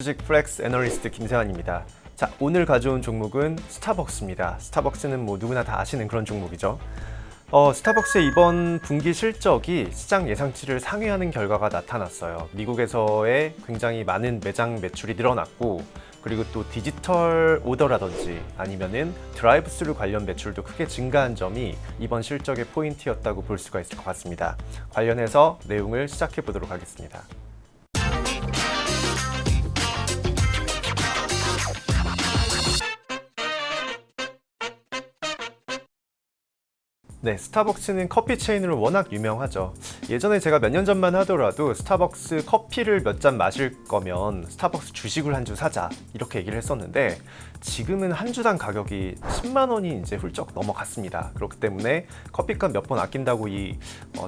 주식 플렉스 애널리스트 김세환입니다. 자, 오늘 가져온 종목은 스타벅스입니다. 스타벅스는 뭐 누구나 다 아시는 그런 종목이죠. 스타벅스의 이번 분기 실적이 시장 예상치를 상회하는 결과가 나타났어요. 미국에서의 굉장히 많은 매장 매출이 늘어났고, 그리고 또 디지털 오더라든지 아니면은 드라이브 스루 관련 매출도 크게 증가한 점이 이번 실적의 포인트였다고 볼 수가 있을 것 같습니다. 관련해서 내용을 시작해 보도록 하겠습니다. 네, 스타벅스는 커피 체인으로 워낙 유명하죠. 예전에 제가 몇 년 전만 하더라도 스타벅스 커피를 몇 잔 마실 거면 스타벅스 주식을 한 주 사자 이렇게 얘기를 했었는데, 지금은 한 주당 가격이 10만 원이 이제 훌쩍 넘어갔습니다. 그렇기 때문에 커피값 몇 번 아낀다고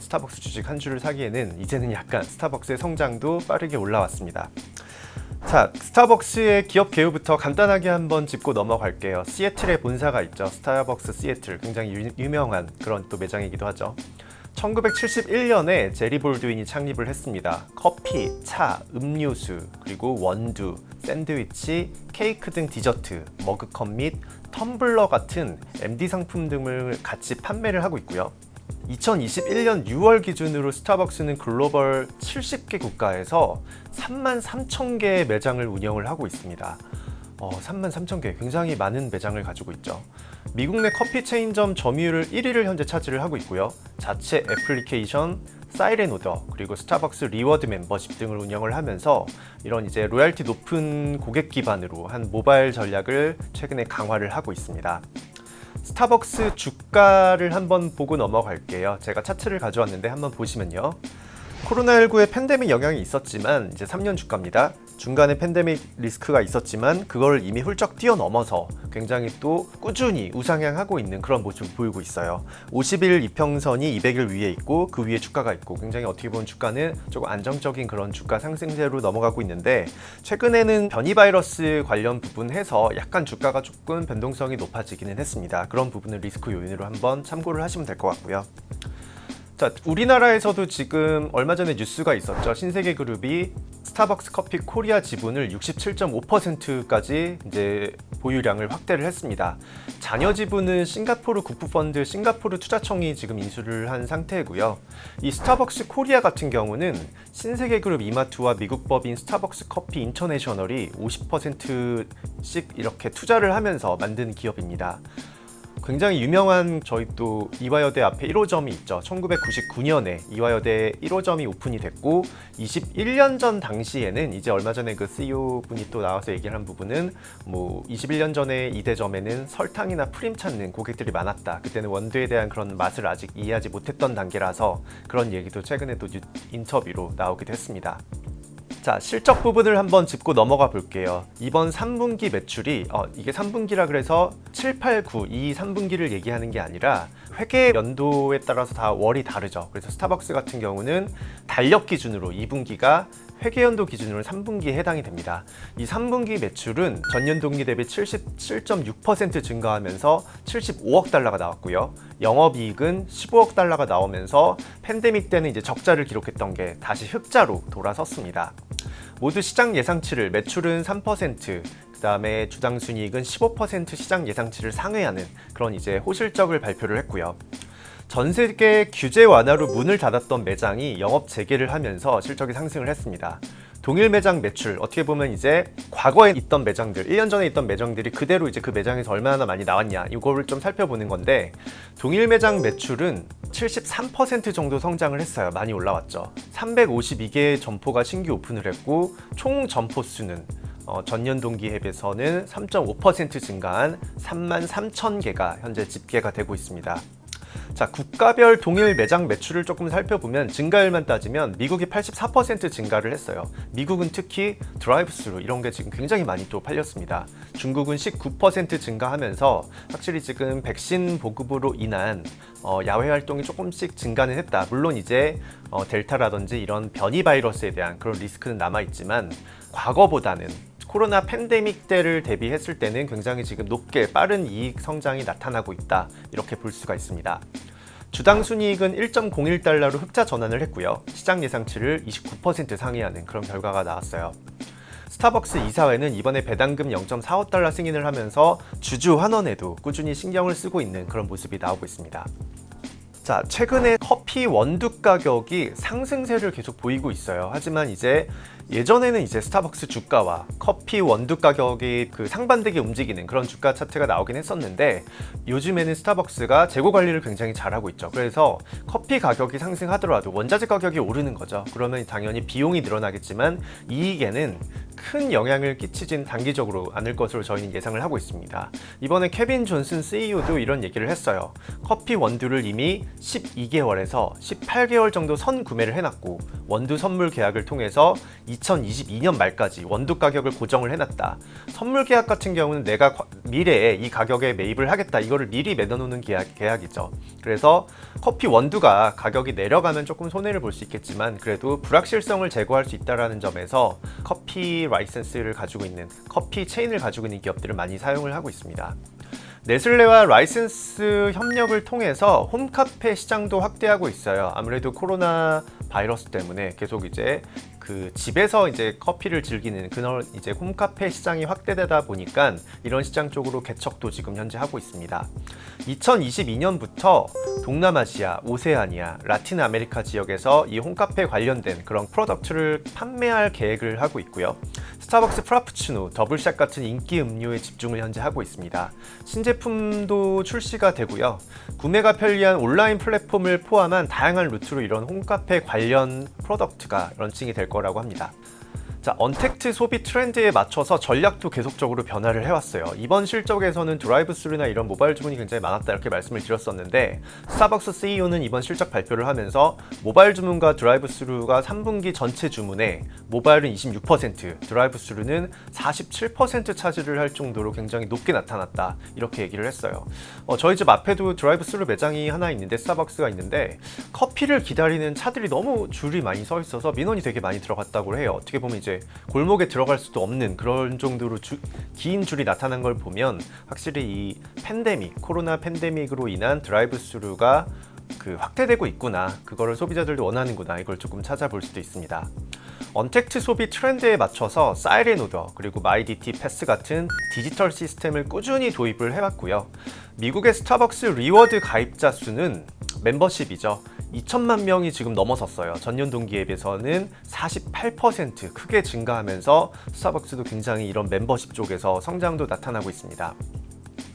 스타벅스 주식 한 주를 사기에는 이제는 약간 스타벅스의 성장도 빠르게 올라왔습니다. 자, 스타벅스의 기업 개요부터 간단하게 한번 짚고 넘어갈게요. 시애틀에 본사가 있죠. 스타벅스 시애틀, 굉장히 유명한 그런 또 매장이기도 하죠. 1971년에 제리 볼드윈이 창립을 했습니다. 커피, 차, 음료수, 그리고 원두, 샌드위치, 케이크 등 디저트, 머그컵 및 텀블러 같은 MD 상품 등을 같이 판매를 하고 있고요. 2021년 6월 기준으로 스타벅스는 글로벌 70개 국가에서 33,000개의 매장을 운영을 하고 있습니다. 33,000개, 굉장히 많은 매장을 가지고 있죠. 미국 내 커피 체인점 점유율 1위를 현재 차지를 하고 있고요. 자체 애플리케이션, 사이렌 오더, 그리고 스타벅스 리워드 멤버십 등을 운영을 하면서 이런 이제 로얄티 높은 고객 기반으로 한 모바일 전략을 최근에 강화를 하고 있습니다. 스타벅스 주가를 한번 보고 넘어갈게요. 제가 차트를 가져왔는데 한번 보시면요. 코로나19의 팬데믹 영향이 있었지만 이제 3년 주가입니다. 중간에 팬데믹 리스크가 있었지만 그걸 이미 훌쩍 뛰어넘어서 굉장히 또 꾸준히 우상향하고 있는 그런 모습을 보이고 있어요. 50일 이평선이 200일 위에 있고 그 위에 주가가 있고, 굉장히 어떻게 보면 주가는 조금 안정적인 그런 주가 상승세로 넘어가고 있는데, 최근에는 변이 바이러스 관련 부분 해서 약간 주가가 조금 변동성이 높아지기는 했습니다. 그런 부분을 리스크 요인으로 한번 참고를 하시면 될 것 같고요. 자, 우리나라에서도 지금 얼마 전에 뉴스가 있었죠. 신세계그룹이 스타벅스 커피 코리아 지분을 67.5%까지 이제 보유량을 확대를 했습니다. 잔여 지분은 싱가포르 국부펀드 싱가포르 투자청이 지금 인수를 한 상태고요. 이 스타벅스 코리아 같은 경우는 신세계그룹 이마트와 미국 법인 스타벅스 커피 인터내셔널이 50%씩 이렇게 투자를 하면서 만든 기업입니다. 굉장히 유명한 저희 또 이화여대 앞에 1호점이 있죠. 1999년에 이화여대 1호점이 오픈이 됐고, 21년 전 당시에는 이제 얼마 전에 그 CEO 분이 또 나와서 얘기를 한 부분은 21년 전에 이 대점에는 설탕이나 프림 찾는 고객들이 많았다. 그때는 원두에 대한 그런 맛을 아직 이해하지 못했던 단계라서 그런 얘기도 최근에 또 인터뷰로 나오기도 했습니다. 자, 실적 부분을 한번 짚고 넘어가 볼게요. 이번 3분기 매출이 이게 3분기라 그래서 7, 8, 9 이 3분기를 얘기하는 게 아니라 회계 연도에 따라서 다 월이 다르죠. 그래서 스타벅스 같은 경우는 달력 기준으로 2분기가 회계연도 기준으로 3분기에 해당이 됩니다. 이 3분기 매출은 전년 동기 대비 77.6% 증가하면서 75억 달러가 나왔고요. 영업이익은 15억 달러가 나오면서 팬데믹 때는 이제 적자를 기록했던 게 다시 흑자로 돌아섰습니다. 모두 시장 예상치를, 매출은 3%, 그다음에 주당 순이익은 15% 시장 예상치를 상회하는 그런 이제 호실적을 발표를 했고요. 전 세계 규제 완화로 문을 닫았던 매장이 영업 재개를 하면서 실적이 상승을 했습니다. 동일 매장 매출, 어떻게 보면 이제 과거에 있던 매장들, 1년 전에 있던 매장들이 그대로 이제 그 매장에서 얼마나 많이 나왔냐, 이거를 좀 살펴보는 건데, 동일 매장 매출은 73% 정도 성장을 했어요. 많이 올라왔죠. 352개의 점포가 신규 오픈을 했고, 총 점포 수는 전년 동기에 비해서는 3.5% 증가한 33,000개가 현재 집계가 되고 있습니다. 자, 국가별 동일 매장 매출을 조금 살펴보면 증가율만 따지면 미국이 84% 증가를 했어요. 미국은 특히 드라이브 스루 이런 게 지금 굉장히 많이 또 팔렸습니다. 중국은 19% 증가하면서 확실히 지금 백신 보급으로 인한 야외 활동이 조금씩 증가는 했다. 물론 이제 델타라든지 이런 변이 바이러스에 대한 그런 리스크는 남아있지만, 과거보다는 코로나 팬데믹 때를 대비했을 때는 굉장히 지금 높게 빠른 이익 성장이 나타나고 있다, 이렇게 볼 수가 있습니다. 주당 순이익은 1.01달러로 흑자 전환을 했고요. 시장 예상치를 29% 상회하는 그런 결과가 나왔어요. 스타벅스 이사회는 이번에 배당금 0.45달러 승인을 하면서 주주 환원에도 꾸준히 신경을 쓰고 있는 그런 모습이 나오고 있습니다. 자, 최근에 커피 원두 가격이 상승세를 계속 보이고 있어요. 하지만 예전에는 스타벅스 주가와 커피 원두 가격이 상반되게 움직이는 그런 주가 차트가 나오긴 했었는데, 요즘에는 스타벅스가 재고 관리를 굉장히 잘하고 있죠. 그래서 커피 가격이 상승하더라도 원자재 가격이 오르는 거죠. 그러면 당연히 비용이 늘어나겠지만 이익에는 큰 영향을 끼치진 단기적으로 않을 것으로 저희는 예상을 하고 있습니다. 이번에 케빈 존슨 CEO도 이런 얘기를 했어요. 커피 원두를 이미 12개월에서 18개월 정도 선 구매를 해놨고, 원두 선물 계약을 통해서 2022년 말까지 원두 가격을 고정을 해놨다. 선물 계약 같은 경우는 내가 미래에 이 가격에 매입을 하겠다, 이거를 미리 맺어놓는 계약이죠. 그래서 커피 원두가 가격이 내려가면 조금 손해를 볼 수 있겠지만, 그래도 불확실성을 제거할 수 있다는 점에서 커피 라이센스를 가지고 있는, 커피 체인을 가지고 있는 기업들을 많이 사용을 하고 있습니다. 네슬레와 라이센스 협력을 통해서 홈카페 시장도 확대하고 있어요. 아무래도 코로나 바이러스 때문에 계속 집에서 커피를 즐기는 그런 홈카페 시장이 확대되다 보니까 이런 시장 쪽으로 개척도 지금 현재 하고 있습니다. 2022년부터 동남아시아, 오세아니아, 라틴 아메리카 지역에서 이 홈카페 관련된 그런 프로덕트를 판매할 계획을 하고 있고요. 스타벅스 프라푸치노, 더블샷 같은 인기 음료에 집중을 현재 하고 있습니다. 신제품도 출시가 되고요. 구매가 편리한 온라인 플랫폼을 포함한 다양한 루트로 이런 홈카페 관련 프로덕트가 런칭이 될 거라고 합니다. 자, 언택트 소비 트렌드에 맞춰서 전략도 계속적으로 변화를 해왔어요. 이번 실적에서는 드라이브 스루나 이런 모바일 주문이 굉장히 많았다, 이렇게 말씀을 드렸었는데, 스타벅스 CEO는 이번 실적 발표를 하면서 모바일 주문과 드라이브 스루가 3분기 전체 주문에 모바일은 26%, 드라이브 스루는 47% 차지를 할 정도로 굉장히 높게 나타났다, 이렇게 얘기를 했어요. 저희 집 앞에도 드라이브 스루 매장이 하나 있는데, 스타벅스가 있는데, 커피를 기다리는 차들이 너무 줄이 많이 서 있어서 민원이 되게 많이 들어갔다고 해요. 어떻게 보면 골목에 들어갈 수도 없는 그런 정도로 긴 줄이 나타난 걸 보면, 확실히 이 코로나 팬데믹으로 인한 드라이브 스루가 확대되고 있구나, 그거를 소비자들도 원하는구나, 이걸 조금 찾아볼 수도 있습니다. 언택트 소비 트렌드에 맞춰서 사이렌 오더, 그리고 마이디티 패스 같은 디지털 시스템을 꾸준히 도입을 해왔고요. 미국의 스타벅스 리워드 가입자 수는 멤버십이죠. 2천만 명이 지금 넘어섰어요. 전년 동기에 비해서는 48% 크게 증가하면서 스타벅스도 굉장히 이런 멤버십 쪽에서 성장도 나타나고 있습니다.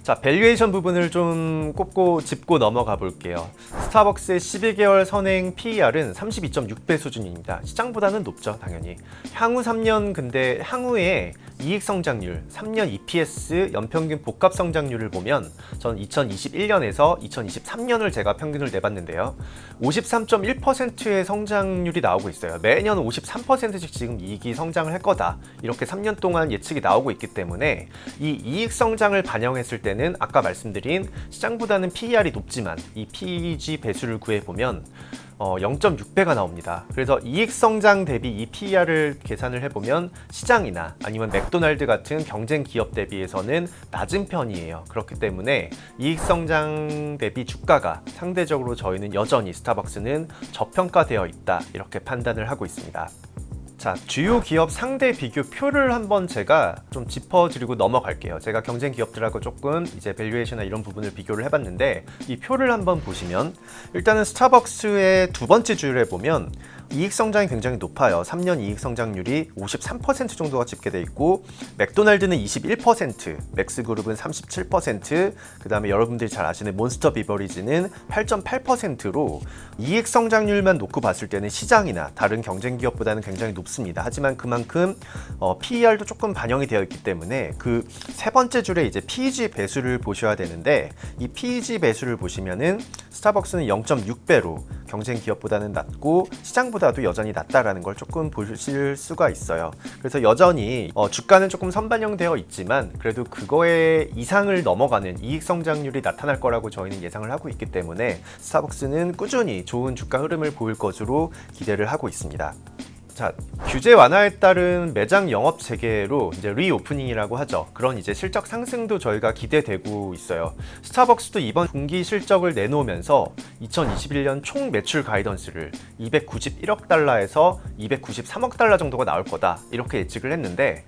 자, 밸류에이션 부분을 좀 짚고 넘어가 볼게요. 스타벅스의 12개월 선행 PER은 32.6배 수준입니다. 시장보다는 높죠, 당연히. 향후 3년 근데 향후에 이익 성장률, 3년 EPS 연평균 복합 성장률을 보면, 전 2021년에서 2023년을 제가 평균을 내봤는데요. 53.1%의 성장률이 나오고 있어요. 매년 53%씩 지금 이익이 성장을 할 거다, 이렇게 3년 동안 예측이 나오고 있기 때문에, 이 이익 성장을 반영했을 때는 아까 말씀드린 시장보다는 PER이 높지만 이 PEG 배수를 구해보면 0.6배가 나옵니다. 그래서 이익 성장 대비 이 PER을 계산을 해보면 시장이나 아니면 맥도날드 같은 경쟁 기업 대비해서는 낮은 편이에요. 그렇기 때문에 이익 성장 대비 주가가 상대적으로 저희는 여전히 스타벅스는 저평가되어 있다, 이렇게 판단을 하고 있습니다. 자, 주요 기업 상대 비교 표를 한번 제가 좀 짚어드리고 넘어갈게요. 제가 경쟁 기업들하고 조금 밸류에이션이나 이런 부분을 비교를 해봤는데, 이 표를 한번 보시면 일단은 스타벅스의 두 번째 줄에 보면 이익 성장이 굉장히 높아요. 3년 이익 성장률이 53% 정도가 집계돼 있고, 맥도날드는 21%, 맥스그룹은 37%, 그 다음에 여러분들이 잘 아시는 몬스터 비버리지는 8.8%로 이익 성장률만 놓고 봤을 때는 시장이나 다른 경쟁 기업보다는 굉장히 높습니다. 하지만 그만큼 PER도 조금 반영이 되어 있기 때문에 그 세 번째 줄에 PEG 배수를 보셔야 되는데, 이 PEG 배수를 보시면은 스타벅스는 0.6배로 경쟁 기업보다는 낮고 시장보다도 여전히 낮다라는 걸 조금 보실 수가 있어요. 그래서 여전히 주가는 조금 선반영되어 있지만 그래도 그거의 이상을 넘어가는 이익 성장률이 나타날 거라고 저희는 예상을 하고 있기 때문에 스타벅스는 꾸준히 좋은 주가 흐름을 보일 것으로 기대를 하고 있습니다. 자, 규제 완화에 따른 매장 영업 재개로 이제 리오프닝이라고 하죠. 그런 이제 실적 상승도 저희가 기대되고 있어요. 스타벅스도 이번 분기 실적을 내놓으면서 2021년 총 매출 가이던스를 291억 달러에서 293억 달러 정도가 나올 거다 이렇게 예측을 했는데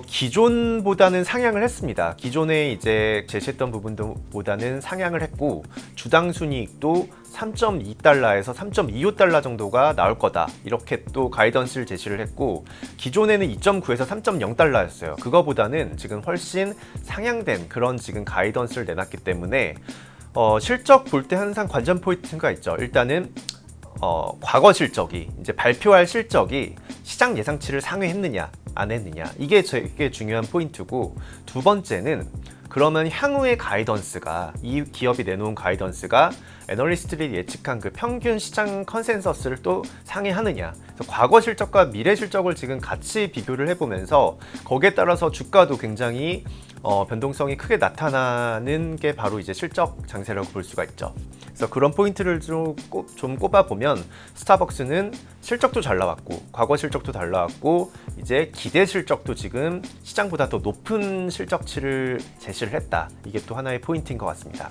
기존보다는 상향을 했습니다. 기존에 이제 제시했던 부분보다는 상향을 했고 주당 순이익도 3.2달러에서 3.25달러 정도가 나올 거다 이렇게 또 가이던스를 제시를 했고 기존에는 2.9에서 3.0달러였어요. 그거보다는 지금 훨씬 상향된 그런 지금 가이던스를 내놨기 때문에 실적 볼 때 항상 관전 포인트가 있죠. 일단은 과거 실적이 이제 발표할 실적이 시장 예상치를 상회했느냐 안 했느냐 이게 되게 중요한 포인트고, 두 번째는 그러면 향후의 가이던스가 이 기업이 내놓은 가이던스가 애널리스트들이 예측한 그 평균 시장 컨센서스를 또 상회하느냐. 그래서 과거 실적과 미래 실적을 지금 같이 비교를 해보면서 거기에 따라서 주가도 굉장히 변동성이 크게 나타나는 게 바로 이제 실적 장세라고 볼 수가 있죠. 그래서 그런 포인트를 좀 꼽아보면 스타벅스는 실적도 잘 나왔고 과거 실적도 잘 나왔고 이제 기대 실적도 지금 시장보다 더 높은 실적치를 제시를 했다. 이게 또 하나의 포인트인 것 같습니다.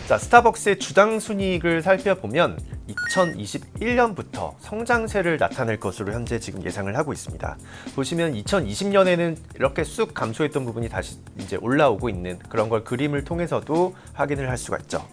자, 스타벅스의 주당 순이익을 살펴보면 2021년부터 성장세를 나타낼 것으로 현재 지금 예상을 하고 있습니다. 보시면 2020년에는 이렇게 쑥 감소했던 부분이 다시 이제 올라오고 있는 그런 걸 그림을 통해서도 확인을 할 수가 있죠.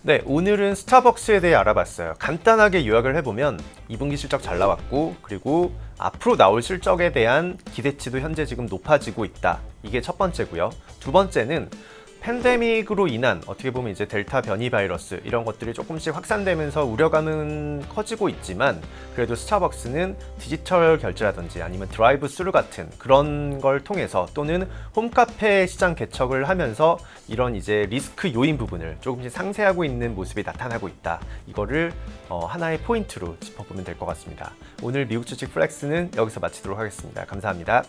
네, 오늘은 스타벅스에 대해 알아봤어요. 간단하게 요약을 해보면 2분기 실적 잘 나왔고 그리고 앞으로 나올 실적에 대한 기대치도 현재 지금 높아지고 있다. 이게 첫 번째고요. 두 번째는 팬데믹으로 인한 어떻게 보면 이제 델타 변이 바이러스 이런 것들이 조금씩 확산되면서 우려감은 커지고 있지만 그래도 스타벅스는 디지털 결제라든지 아니면 드라이브 스루 같은 그런 걸 통해서 또는 홈카페 시장 개척을 하면서 이런 이제 리스크 요인 부분을 조금씩 상쇄하고 있는 모습이 나타나고 있다. 이거를 하나의 포인트로 짚어보면 될 것 같습니다. 오늘 미국 주식 플렉스는 여기서 마치도록 하겠습니다. 감사합니다.